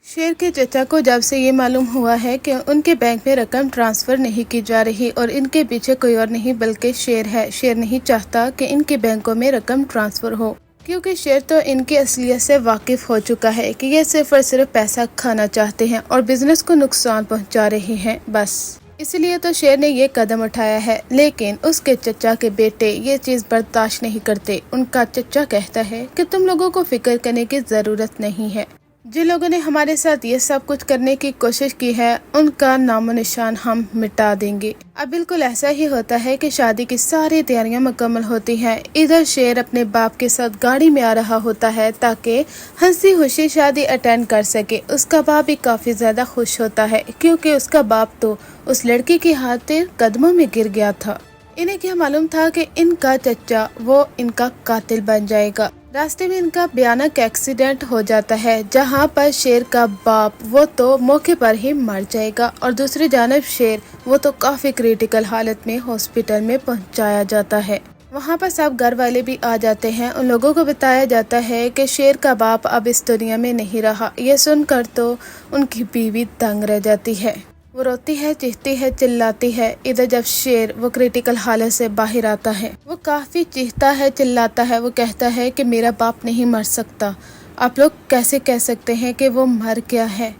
शेर के चचा को जब से ये मालूम हुआ है कि उनके बैंक में रकम ट्रांसफर नहीं की जा रही और इनके पीछे कोई और नहीं बल्कि शेर है। शेर नहीं चाहता कि इनके बैंकों में रकम ट्रांसफर हो, क्योंकि शेर तो इनकी असलियत से वाकिफ हो चुका है कि ये सिर्फ और सिर्फ पैसा खाना चाहते हैं और बिजनेस को नुकसान पहुंचा रहे हैं बस। इसलिए तो शेर ने ये कदम उठाया है, लेकिन उसके चचा के बेटे ये चीज बर्दाश्त नहीं करते। उनका चचा कहता है कि तुम लोगों को फिक्र करने की जरूरत नहीं है। जिन लोगों ने हमारे साथ ये सब कुछ करने की कोशिश की है उनका नामो निशान हम मिटा देंगे। अब बिल्कुल ऐसा ही होता है कि शादी की सारी तैयारियां मुकम्मल होती हैं। इधर शेर अपने बाप के साथ गाड़ी में आ रहा होता है ताकि हंसी खुशी शादी अटेंड कर सके। उसका बाप भी काफी ज्यादा खुश होता है, क्योंकि उसका बाप तो उस लड़की की खातिर कदमों में गिर गया था। इन्हें क्या मालूम था कि इनका चचा वो इनका कातिल बन जाएगा। रास्ते में इनका भयानक एक्सीडेंट हो जाता है, जहां पर शेर का बाप वो तो मौके पर ही मर जाएगा और दूसरी जानब शेर वो तो काफी क्रिटिकल हालत में हॉस्पिटल में पहुंचाया जाता है। वहां पर सब घर वाले भी आ जाते हैं। उन लोगों को बताया जाता है कि शेर का बाप अब इस दुनिया में नहीं रहा। ये सुनकर तो उनकी बीवी दंग रह जाती है। वो रोती है, चीखती है, चिल्लाती है। इधर जब शेर वो क्रिटिकल हालत से बाहर आता है, वो काफी चीखता है, चिल्लाता है। वो कहता है कि मेरा बाप नहीं मर सकता। आप लोग कैसे कह सकते हैं कि वो मर गया है?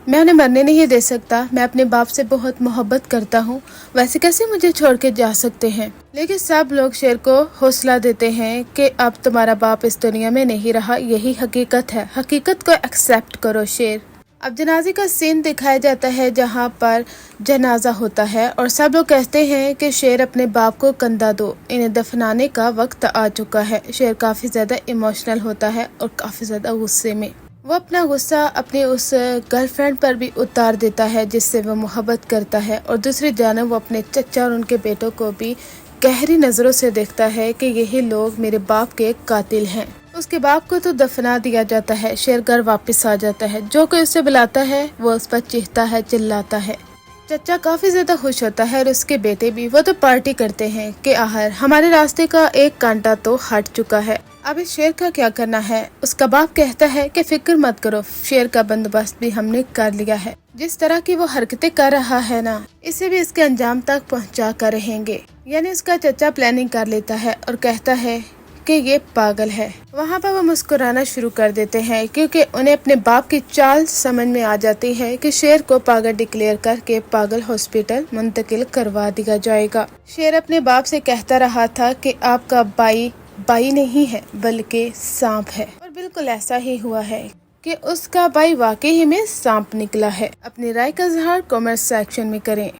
मैं उन्हें मरने नहीं दे सकता। मैं अपने बाप से बहुत मोहब्बत करता हूँ, वैसे कैसे मुझे छोड़ के जा सकते हैं? लेकिन सब लोग शेर को हौसला देते हैं कि अब तुम्हारा बाप इस दुनिया में नहीं रहा, यही हकीकत है। हकीकत को एक्सेप्ट करो शेर। अब जनाजे का सीन दिखाया जाता है, जहां पर जनाजा होता है और सब लोग कहते हैं कि शेर अपने बाप को कंधा दो, इन्हें दफनाने का वक्त आ चुका है। शेर काफी ज्यादा इमोशनल होता है और काफी ज्यादा गुस्से में। वो अपना गुस्सा अपने उस गर्लफ्रेंड पर भी उतार देता है जिससे वो मोहब्बत करता है, और दूसरी जानब वो अपने चचा और उनके बेटों को भी गहरी नजरों से देखता है कि यही लोग मेरे बाप के कातिल हैं। उसके बाप को तो दफना दिया जाता है। शेर घर वापस आ जाता है। जो कोई उसे बुलाता है वो उस पर चीखता है, चिल्लाता है। चचा काफी ज्यादा खुश होता है और उसके बेटे भी। वो तो पार्टी करते हैं कि आहर हमारे रास्ते का एक कांटा तो हट चुका है। अब इस शेर का क्या करना है? उसका बाप कहता है कि फिक्र मत करो, शेर का बंदोबस्त भी हमने कर लिया है। जिस तरह की वो हरकतें कर रहा है ना, इसे भी इसके अंजाम तक पहुंचा कर रहेंगे। यानी उसका चचा प्लानिंग कर लेता है और कहता है कि ये पागल है। वहाँ पर वो मुस्कुराना शुरू कर देते हैं, क्योंकि उन्हें अपने बाप की चाल समझ में आ जाती है कि शेर को पागल डिक्लेयर करके पागल हॉस्पिटल मुंतकिल करवा दिया जाएगा। शेर अपने बाप से कहता रहा था कि आपका बाई नहीं है बल्कि सांप है, और बिल्कुल ऐसा ही हुआ है कि उसका भाई वाकई में सांप निकला है। अपनी राय का इजहार कमेंट सेक्शन में करें।